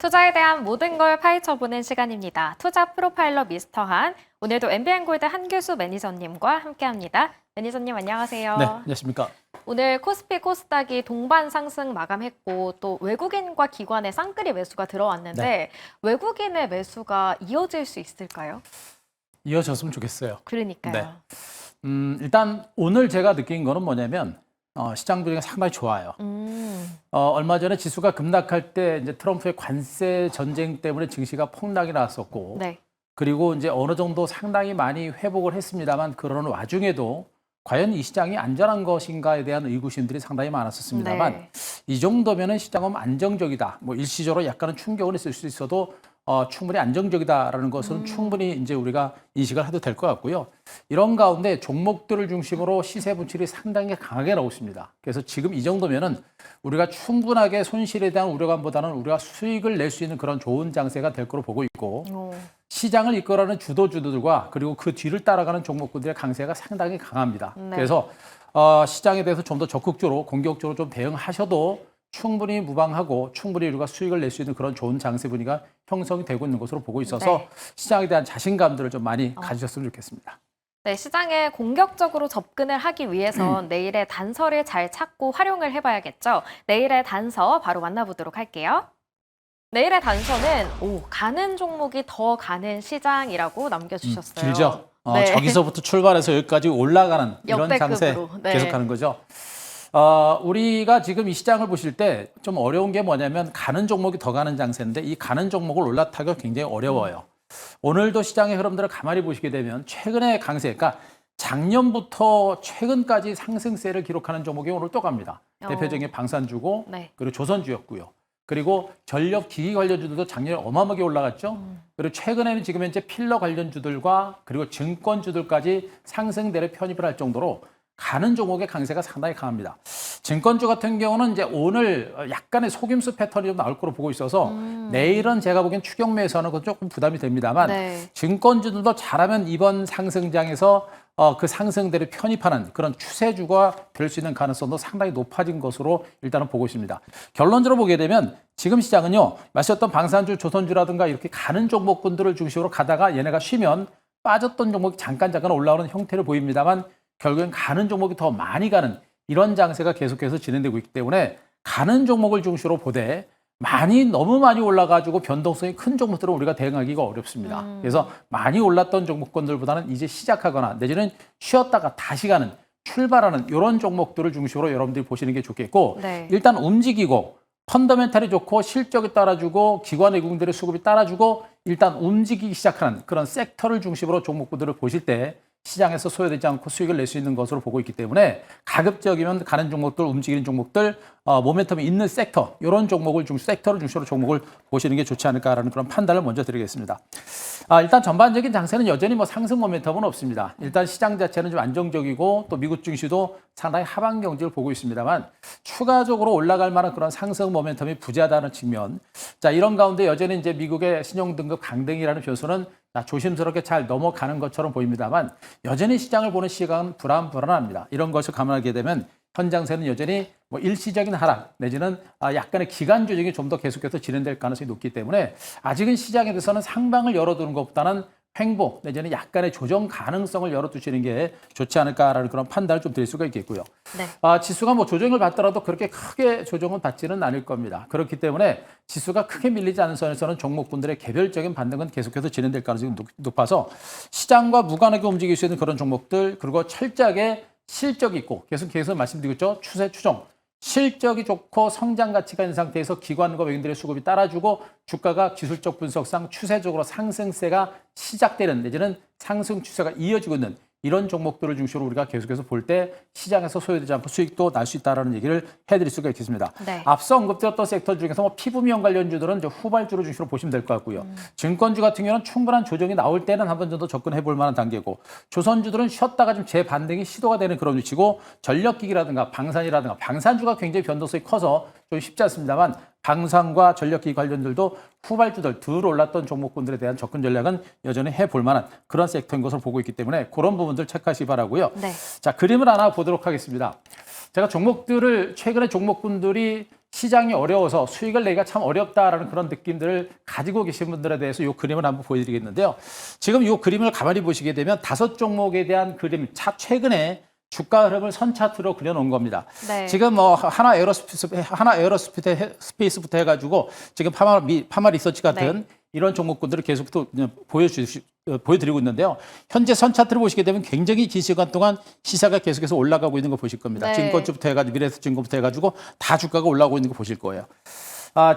투자에 대한 모든 걸 파헤쳐보는 시간입니다. 투자 프로파일러 미스터 한. 오늘도 MBN골드 한규수 매니저님과 함께합니다. 매니저님 안녕하세요. 네, 안녕하십니까. 오늘 코스피 코스닥이 동반 상승 마감했고 또 외국인과 기관의 쌍끌이 매수가 들어왔는데 네. 외국인의 매수가 이어질 수 있을까요? 이어졌으면 좋겠어요. 그러니까요. 네. 일단 오늘 제가 느낀 거는 뭐냐면 시장 분위기가 상당히 좋아요. 얼마 전에 지수가 급락할 때 이제 트럼프의 관세 전쟁 때문에 증시가 폭락이 나왔었고, 네. 그리고 이제 어느 정도 상당히 많이 회복을 했습니다만 그러는 와중에도 과연 이 시장이 안전한 것인가에 대한 의구심들이 상당히 많았었습니다만 네. 이 정도면은 시장은 안정적이다. 뭐 일시적으로 약간은 충격은 있을 수 있어도 충분히 안정적이다라는 것은 충분히 이제 우리가 인식을 해도 될 것 같고요. 이런 가운데 종목들을 중심으로 시세 분출이 상당히 강하게 나오십니다. 그래서 지금 이 정도면은 우리가 충분하게 손실에 대한 우려감보다는 우리가 수익을 낼 수 있는 그런 좋은 장세가 될 거로 보고 있고, 시장을 이끌어가는 주도주들과 그리고 그 뒤를 따라가는 종목군들의 강세가 상당히 강합니다. 네. 그래서 시장에 대해서 좀 더 적극적으로 공격적으로 좀 대응하셔도 충분히 무방하고 충분히 우리가 수익을 낼 수 있는 그런 좋은 장세 분위기가 형성이 되고 있는 것으로 보고 있어서 네. 시장에 대한 자신감들을 좀 많이 가지셨으면 좋겠습니다. 네, 시장에 공격적으로 접근을 하기 위해선 내일의 단서를 잘 찾고 활용을 해봐야겠죠. 내일의 단서 바로 만나보도록 할게요. 내일의 단서는 가는 종목이 더 가는 시장이라고 남겨주셨어요. 길죠? 네. 저기서부터 출발해서 여기까지 올라가는 이런 장세 역대급으로. 네. 계속하는 거죠. 우리가 지금 이 시장을 보실 때 좀 어려운 게 뭐냐면 가는 종목이 더 가는 장세인데 이 가는 종목을 올라타기가 굉장히 어려워요. 오늘도 시장의 흐름들을 가만히 보시게 되면 최근의 강세, 그러니까 작년부터 최근까지 상승세를 기록하는 종목이 오늘 또 갑니다. 대표적인 방산주고 네. 그리고 조선주였고요. 그리고 전력기기 관련주들도 작년에 어마어마하게 올라갔죠. 그리고 최근에는 지금 현재 필러 관련주들과 그리고 증권주들까지 상승대를 편입을 할 정도로 가는 종목의 강세가 상당히 강합니다. 증권주 같은 경우는 이제 오늘 약간의 속임수 패턴이 좀 나올 거로 보고 있어서 내일은 제가 보기엔 추격 매수하는 것도 조금 부담이 됩니다만 네. 증권주들도 잘하면 이번 상승장에서 그 상승대를 편입하는 그런 추세주가 될 수 있는 가능성도 상당히 높아진 것으로 일단은 보고 있습니다. 결론적으로 보게 되면 지금 시장은요, 마셨던 방산주, 조선주라든가 이렇게 가는 종목군들을 중심으로 가다가 얘네가 쉬면 빠졌던 종목이 잠깐 올라오는 형태를 보입니다만 결국엔 가는 종목이 더 많이 가는 이런 장세가 계속해서 진행되고 있기 때문에 가는 종목을 중심으로 보되 너무 많이 올라가지고 변동성이 큰 종목들은 우리가 대응하기가 어렵습니다. 그래서 많이 올랐던 종목군들보다는 이제 시작하거나 내지는 쉬었다가 다시 가는 출발하는 이런 종목들을 중심으로 여러분들이 보시는 게 좋겠고 네. 일단 움직이고 펀더멘탈이 좋고 실적이 따라주고 기관 외국인들의 수급이 따라주고 일단 움직이기 시작하는 그런 섹터를 중심으로 종목군들을 보실 때 시장에서 소요되지 않고 수익을 낼 수 있는 것으로 보고 있기 때문에 가급적이면 가는 종목들, 움직이는 종목들, 모멘텀이 있는 섹터, 이런 종목을 섹터를 중심으로 종목을 보시는 게 좋지 않을까라는 그런 판단을 먼저 드리겠습니다. 일단 전반적인 장세는 여전히 상승 모멘텀은 없습니다. 일단 시장 자체는 좀 안정적이고 또 미국 증시도 상당히 하방 경직을 보고 있습니다만 추가적으로 올라갈 만한 그런 상승 모멘텀이 부재하다는 측면. 자, 이런 가운데 여전히 이제 미국의 신용등급 강등이라는 변수는 조심스럽게 잘 넘어가는 것처럼 보입니다만 여전히 시장을 보는 시각은 불안합니다. 이런 것을 감안하게 되면 현장세는 여전히 일시적인 하락 내지는 약간의 기간 조정이 좀 더 계속해서 진행될 가능성이 높기 때문에 아직은 시장에 대해서는 상방을 열어두는 것보다는 횡보 내지는 약간의 조정 가능성을 열어두시는 게 좋지 않을까라는 그런 판단을 좀 드릴 수가 있겠고요. 네. 지수가 조정을 받더라도 그렇게 크게 조정은 받지는 않을 겁니다. 그렇기 때문에 지수가 크게 밀리지 않은 선에서는 종목군들의 개별적인 반등은 계속해서 진행될 가능성이 높아서 시장과 무관하게 움직일 수 있는 그런 종목들 그리고 철저하게 실적 있고 계속 말씀드리고 있죠. 추세 추정. 실적이 좋고 성장 가치가 있는 상태에서 기관과 외국인들의 수급이 따라주고 주가가 기술적 분석상 추세적으로 상승세가 시작되는 내지는 상승 추세가 이어지고 있는 이런 종목들을 중심으로 우리가 계속해서 볼 때 시장에서 소요되지 않고 수익도 날 수 있다는 얘기를 해드릴 수가 있겠습니다. 네. 앞서 언급드렸던 섹터 중에서 피부미용 관련주들은 이제 후발주를 중심으로 보시면 될 것 같고요. 증권주 같은 경우는 충분한 조정이 나올 때는 한 번 정도 접근해 볼 만한 단계고 조선주들은 쉬었다가 좀 재반등이 시도가 되는 그런 위치고 전력기기라든가 방산이라든가 방산주가 굉장히 변동성이 커서 좀 쉽지 않습니다만 방산과 전력기기 관련들도 후발주들 덜 올랐던 종목군들에 대한 접근 전략은 여전히 해볼 만한 그런 섹터인 것으로 보고 있기 때문에 그런 부분들 체크하시기 바라고요. 네. 자, 그림을 하나 보도록 하겠습니다. 제가 종목들을 최근에 종목군들이 시장이 어려워서 수익을 내기가 참 어렵다라는 그런 느낌들을 가지고 계신 분들에 대해서 이 그림을 한번 보여드리겠는데요. 지금 이 그림을 가만히 보시게 되면 5종목에 대한 그림, 최근에 주가 흐름을 선 차트로 그려놓은 겁니다. 네. 지금 뭐 하나 에어로스페이스부터 해가지고 지금 파마 리서치 같은 네. 이런 종목군들을 계속 또 보여드리고 있는데요. 현재 선 차트를 보시게 되면 굉장히 긴 시간 동안 시세가 계속해서 올라가고 있는 거 보실 겁니다. 네. 증권주부터 해가지고 미래에셋증권부터 해가지고 다 주가가 올라오고 있는 거 보실 거예요.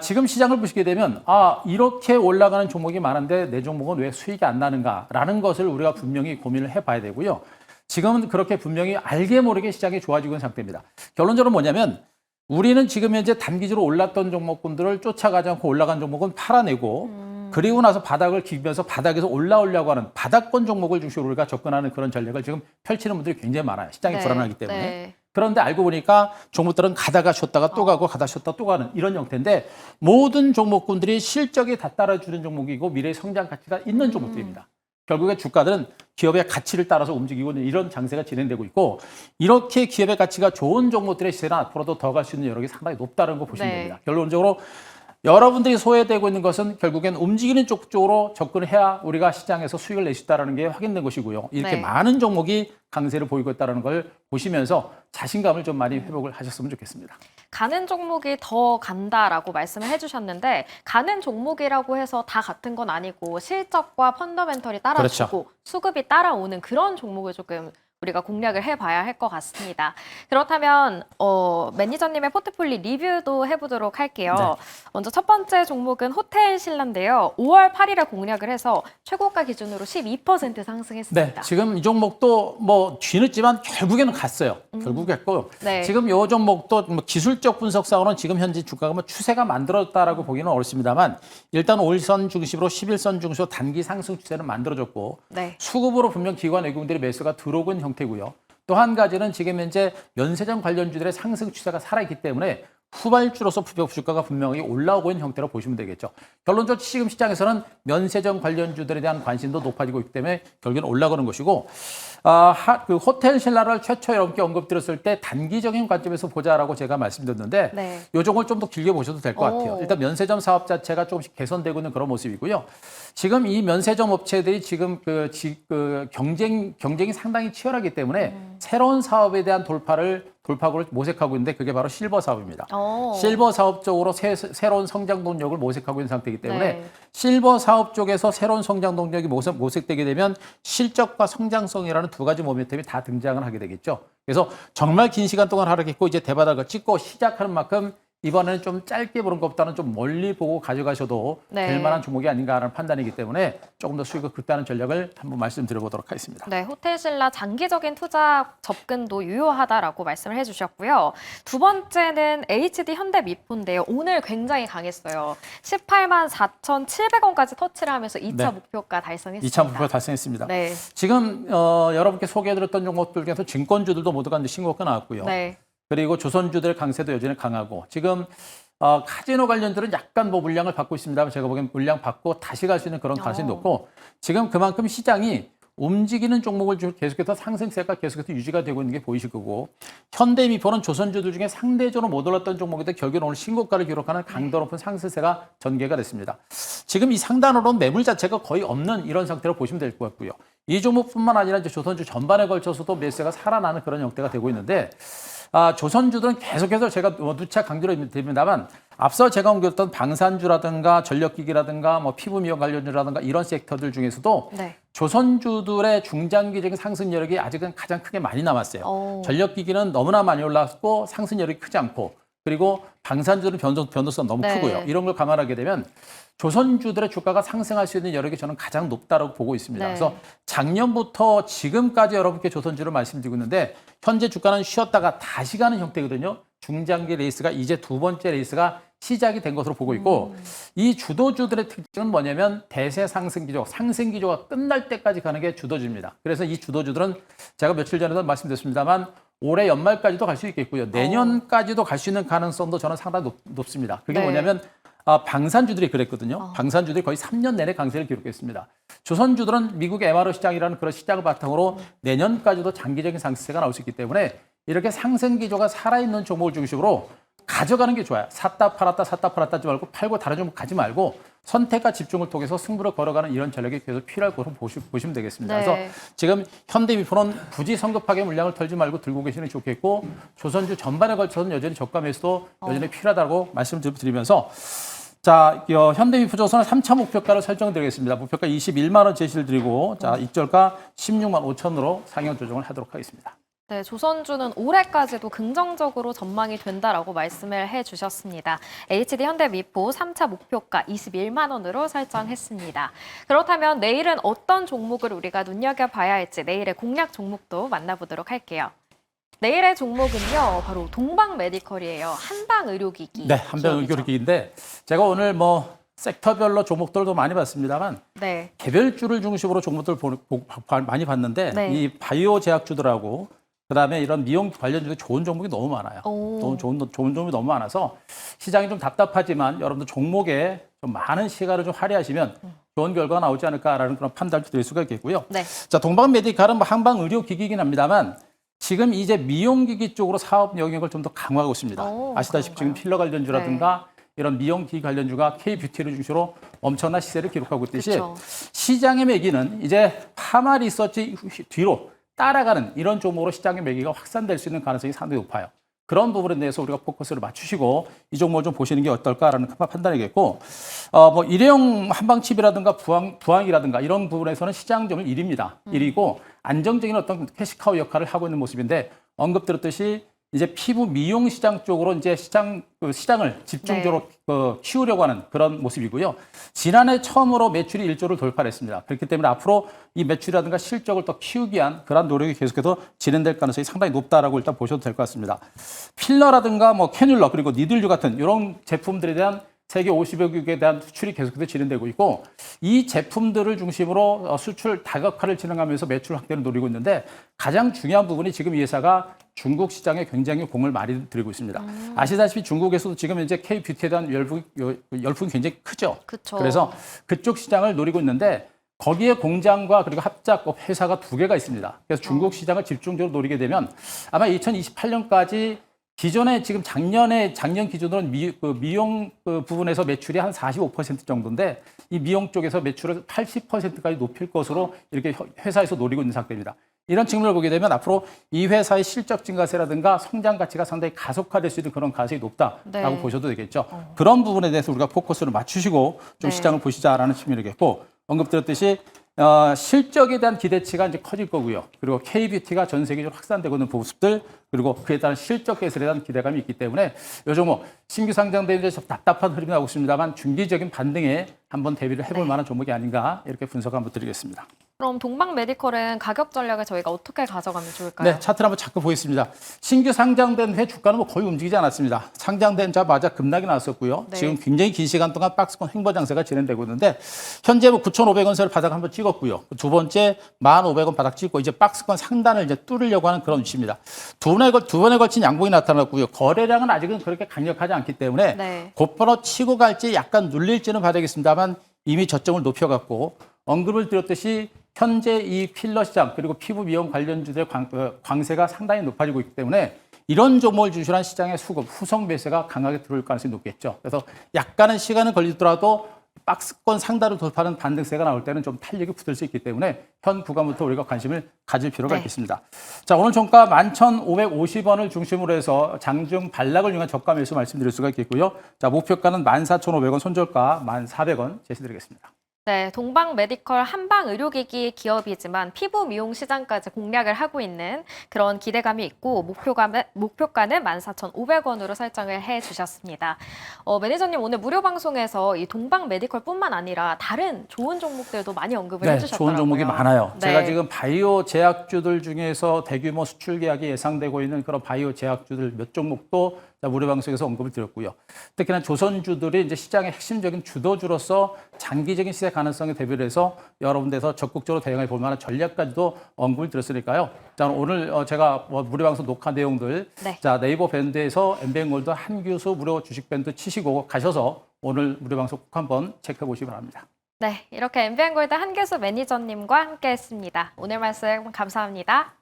지금 시장을 보시게 되면 이렇게 올라가는 종목이 많은데 내 종목은 왜 수익이 안 나는가라는 것을 우리가 분명히 고민을 해봐야 되고요. 지금은 그렇게 분명히 알게 모르게 시장이 좋아지고 있는 상태입니다. 결론적으로 뭐냐면 우리는 지금 현재 단기적으로 올랐던 종목군들을 쫓아가지 않고 올라간 종목은 팔아내고 그리고 나서 바닥을 기면서 바닥에서 올라오려고 하는 바닥권 종목을 중심으로 우리가 접근하는 그런 전략을 지금 펼치는 분들이 굉장히 많아요. 시장이 네. 불안하기 때문에. 네. 그런데 알고 보니까 종목들은 가다가 쉬었다가 또 가고 가다 쉬었다 또 가는 이런 형태인데 모든 종목군들이 실적이 다 따라주는 종목이고 미래의 성장 가치가 있는 종목들입니다. 결국에 주가들은 기업의 가치를 따라서 움직이고 있는 이런 장세가 진행되고 있고 이렇게 기업의 가치가 좋은 종목들의 시세는 앞으로도 더 갈 수 있는 여력이 상당히 높다는 거 보시면 네. 됩니다. 결론적으로 여러분들이 소외되고 있는 것은 결국엔 움직이는 쪽으로 접근을 해야 우리가 시장에서 수익을 낼 수 있다는 게 확인된 것이고요. 이렇게 네. 많은 종목이 강세를 보이고 있다는 걸 보시면서 자신감을 좀 많이 회복을 하셨으면 좋겠습니다. 가는 종목이 더 간다라고 말씀을 해주셨는데 가는 종목이라고 해서 다 같은 건 아니고 실적과 펀더멘털이 따라주고 그렇죠. 수급이 따라오는 그런 종목을 조금 우리가 공략을 해봐야 할 것 같습니다. 그렇다면 매니저님의 포트폴리 리뷰도 해보도록 할게요. 네. 먼저 첫 번째 종목은 호텔 신라인데요. 5월 8일에 공략을 해서 최고가 기준으로 12% 상승했습니다. 네, 지금 이 종목도 뭐 뒤늦지만 결국에는 갔어요. 결국 했고 네. 지금 이 종목도 뭐 기술적 분석상으로는 지금 현재 주가가 뭐 추세가 만들어졌다라고 보기는 어렵습니다만 일단 5일선 중심으로 11선 중심으로 단기 상승 추세는 만들어졌고 네. 수급으로 분명 기관 외국인들의 매수가 들어오고 있는 형태고요. 또 한 가지는 지금 현재 면세점 관련주들의 상승 추세가 살아있기 때문에 후발주로서 주가가 분명히 올라오고 있는 형태로 보시면 되겠죠. 결론적으로 지금 시장에서는 면세점 관련주들에 대한 관심도 높아지고 있기 때문에 결국에는 올라가는 것이고 그 호텔 신라를 최초 여러분께 언급드렸을 때 단기적인 관점에서 보자라고 제가 말씀드렸는데 네. 이 종을 좀 더 길게 보셔도 될 것 같아요. 오. 일단 면세점 사업 자체가 조금씩 개선되고 있는 그런 모습이고요. 지금 이 면세점 업체들이 지금 경쟁이 상당히 치열하기 때문에 새로운 사업에 대한 돌파구를 모색하고 있는데 그게 바로 실버 사업입니다. 실버 사업 쪽으로 새로운 성장 동력을 모색하고 있는 상태이기 때문에 네. 실버 사업 쪽에서 새로운 성장 동력이 모색되게 되면 실적과 성장성이라는 두 가지 모멘텀이 다 등장을 하게 되겠죠. 그래서 정말 긴 시간 동안 하락했고 이제 대바닥을 찍고 시작하는 만큼 이번에는 좀 짧게 보는 것보다는 좀 멀리 보고 가져가셔도 네. 될 만한 종목이 아닌가라는 판단이기 때문에 조금 더 수익을 극대화하는 전략을 한번 말씀드려보도록 하겠습니다. 네, 호텔 신라 장기적인 투자 접근도 유효하다라고 말씀을 해주셨고요. 두 번째는 HD 현대미포인데요. 오늘 굉장히 강했어요. 18만 4,700원까지 터치를 하면서 2차 네. 목표가 달성했습니다. 2차 목표 달성했습니다. 네. 지금 여러분께 소개해드렸던 종목들 중에서 증권주들도 모두가 이제 신고가 나왔고요. 네. 그리고 조선주들의 강세도 여전히 강하고 지금 카지노 관련들은 약간 뭐 물량을 받고 있습니다만 제가 보기엔 물량 받고 다시 갈 수 있는 그런 가능성이 높고 지금 그만큼 시장이 움직이는 종목을 계속해서 상승세가 계속해서 유지가 되고 있는 게 보이실 거고 현대미포는 조선주들 중에 상대적으로 못 올랐던 종목인데 결국엔 오늘 신고가를 기록하는 강도 높은 상승세가 전개가 됐습니다. 지금 이 상단으로는 매물 자체가 거의 없는 이런 상태로 보시면 될 것 같고요. 이 종목뿐만 아니라 이제 조선주 전반에 걸쳐서도 매수가 살아나는 그런 형태가 되고 있는데 조선주들은 계속해서 제가 누차 강조를 드립니다만 앞서 제가 언급했던 방산주라든가 전력기기라든가 뭐 피부미용 관련주라든가 이런 섹터들 중에서도 네. 조선주들의 중장기적인 상승 여력이 아직은 가장 크게 많이 남았어요. 전력기기는 너무나 많이 올랐고 상승 여력이 크지 않고 그리고 방산주들은 변동성 너무 네. 크고요. 이런 걸 감안하게 되면 조선주들의 주가가 상승할 수 있는 여력이 저는 가장 높다고 보고 있습니다. 네. 그래서 작년부터 지금까지 여러분께 조선주를 말씀드리고 있는데 현재 주가는 쉬었다가 다시 가는 형태거든요. 중장기 레이스가 이제 두 번째 레이스가 시작이 된 것으로 보고 있고 이 주도주들의 특징은 뭐냐면 대세 상승 기조, 상승 기조가 끝날 때까지 가는 게 주도주입니다. 그래서 이 주도주들은 제가 며칠 전에도 말씀드렸습니다만 올해 연말까지도 갈 수 있겠고요. 내년까지도 갈 수 있는 가능성도 저는 상당히 높습니다. 그게 네. 뭐냐면 방산주들이 그랬거든요. 방산주들이 거의 3년 내내 강세를 기록했습니다. 조선주들은 미국 MRO 시장이라는 그런 시장을 바탕으로 내년까지도 장기적인 상승세가 나올 수 있기 때문에 이렇게 상승 기조가 살아있는 종목을 중심으로 가져가는 게 좋아요. 샀다 팔았다 하지 말고 팔고 다른 종목 가지 말고 선택과 집중을 통해서 승부를 걸어가는 이런 전략이 계속 필요할 것으로 보시면 되겠습니다. 네. 그래서 지금 현대미포는 굳이 성급하게 물량을 털지 말고 들고 계시는 게 좋겠고 조선주 전반에 걸쳐서는 여전히 저가 매수도 여전히 필요하다고 말씀드리면서 자, 현대미포조선은 3차 목표가를 설정드리겠습니다. 목표가 21만 원 제시를 드리고 자, 익절가 16만 5천으로 상향 조정을 하도록 하겠습니다. 네, 조선주는 올해까지도 긍정적으로 전망이 된다라고 말씀을 해주셨습니다. HD 현대미포 3차 목표가 21만 원으로 설정했습니다. 그렇다면 내일은 어떤 종목을 우리가 눈여겨봐야 할지 내일의 공략 종목도 만나보도록 할게요. 내일의 종목은요, 바로 동방메디컬이에요. 한방의료기기. 네, 한방의료기기인데 제가 오늘 섹터별로 종목들도 많이 봤습니다만 네. 개별주를 중심으로 종목들 많이 봤는데 네. 이 바이오 제약주들하고 그다음에 이런 미용 관련주에 좋은 종목이 너무 많아요. 좋은 종목이 너무 많아서 시장이 좀 답답하지만 여러분들 종목에 좀 많은 시간을 좀 할애하시면 좋은 결과가 나오지 않을까라는 그런 판단을 드릴 수가 있겠고요. 네. 자, 동방메디칼은 한방의료기기이긴 합니다만 지금 이제 미용기기 쪽으로 사업 영역을 좀 더 강화하고 있습니다. 아시다시피 그런가요? 지금 필러 관련주라든가 이런 미용기기 관련주가 K뷰티를 중심으로 엄청난 시세를 기록하고 있듯이 그쵸. 시장의 매기는 이제 파마 리서치 뒤로 따라가는 이런 종목으로 시장의 매기가 확산될 수 있는 가능성이 상당히 높아요. 그런 부분에 대해서 우리가 포커스를 맞추시고 이 종목을 좀 보시는 게 어떨까라는 판단이겠고, 일회용 한방칩이라든가 부항이라든가 이런 부분에서는 시장점은 1위입니다. 1위고 안정적인 어떤 캐시카우 역할을 하고 있는 모습인데 언급드렸듯이 이제 피부 미용 시장 쪽으로 이제 시장을 집중적으로 키우려고 하는 그런 모습이고요. 지난해 처음으로 매출이 1조를 돌파했습니다. 그렇기 때문에 앞으로 이 매출이라든가 실적을 더 키우기 위한 그런 노력이 계속해서 진행될 가능성이 상당히 높다라고 일단 보셔도 될 것 같습니다. 필러라든가 캐뉼러 그리고 니들류 같은 이런 제품들에 대한 세계 50여 국에 대한 수출이 계속해서 진행되고 있고 이 제품들을 중심으로 수출 다각화를 진행하면서 매출 확대를 노리고 있는데 가장 중요한 부분이 지금 이 회사가 중국 시장에 굉장히 공을 많이 들이고 있습니다. 아시다시피 중국에서도 지금 이제 K뷰티에 대한 열풍이 굉장히 크죠. 그쵸. 그래서 그쪽 시장을 노리고 있는데 거기에 공장과 그리고 합작업 회사가 2개가 있습니다. 그래서 중국 시장을 집중적으로 노리게 되면 아마 2028년까지 기존에 지금 작년 기준으로는 미용 부분에서 매출이 한 45% 정도인데 이 미용 쪽에서 매출을 80%까지 높일 것으로 이렇게 회사에서 노리고 있는 상태입니다. 이런 측면을 보게 되면 앞으로 이 회사의 실적 증가세라든가 성장 가치가 상당히 가속화될 수 있는 그런 가능성이 높다라고 네. 보셔도 되겠죠. 그런 부분에 대해서 우리가 포커스를 맞추시고 좀 네. 시장을 보시자라는 측면이겠고 언급드렸듯이 실적에 대한 기대치가 이제 커질 거고요. 그리고 K뷰티가 전 세계적으로 확산되고 있는 모습들 그리고 그에 따른 실적 개선에 대한 기대감이 있기 때문에 요즘 신규 상장된 이제 답답한 흐름이 나오고 있습니다만 중기적인 반등에 한번 대비를 해볼 만한 종목이 아닌가 이렇게 분석 한번 드리겠습니다. 그럼 동방메디컬은 가격 전략을 저희가 어떻게 가져가면 좋을까요? 네, 차트를 한번 잠깐 보겠습니다. 신규 상장된 회 주가는 거의 움직이지 않았습니다. 상장된자마자 급락이 나왔었고요. 네. 지금 굉장히 긴 시간 동안 박스권 횡보 장세가 진행되고 있는데 현재 9,500원선을 바닥 한번 찍었고요. 두 번째 1,500원 바닥 찍고 이제 박스권 상단을 이제 뚫으려고 하는 그런 위치입니다. 두 번에 걸친 양봉이 나타났고요. 거래량은 아직은 그렇게 강력하지 않기 때문에 네. 곧바로 치고 갈지 약간 눌릴지는 봐야 되겠습니다만 이미 저점을 높여갖고 언급을 드렸듯이 현재 이 필러 시장 그리고 피부 미용 관련주들의 광세가 상당히 높아지고 있기 때문에 이런 종목을 중심한 시장의 수급, 후성 매세가 강하게 들어올 가능성이 높겠죠. 그래서 약간의 시간은 걸리더라도 박스권 상단을 돌파하는 반등세가 나올 때는 좀 탄력이 붙을 수 있기 때문에 현 구간부터 우리가 관심을 가질 필요가 네. 있겠습니다. 자, 오늘 종가 11,550원을 중심으로 해서 장중 반락을 위한 저가 매수 말씀드릴 수가 있겠고요. 자, 목표가는 14,500원, 손절가 1,400원 제시드리겠습니다. 네, 동방메디컬 한방의료기기 기업이지만 피부 미용 시장까지 공략을 하고 있는 그런 기대감이 있고 목표가는 14,500원으로 설정을 해주셨습니다. 매니저님 오늘 무료 방송에서 이 동방메디컬뿐만 아니라 다른 좋은 종목들도 많이 언급을 해주셨더라고요. 좋은 종목이 많아요. 네. 제가 지금 바이오 제약주들 중에서 대규모 수출 계약이 예상되고 있는 그런 바이오 제약주들 몇 종목도 무료 방송에서 언급을 드렸고요. 특히나 조선주들이 이제 시장의 핵심적인 주도주로서 장기적인 시세 가능성에 대비를 해서 여러 군데서 적극적으로 대응해 볼 만한 전략까지도 언급을 드렸으니까요. 자, 오늘 제가 무료 방송 녹화 내용들 네. 자, 네이버 밴드에서 엠뱅골드 한규수 무료 주식 밴드 치시고 가셔서 오늘 무료 방송 꼭 한번 체크해 보시기 바랍니다. 네, 이렇게 MBN골드 한계수 매니저님과 함께했습니다. 오늘 말씀 감사합니다.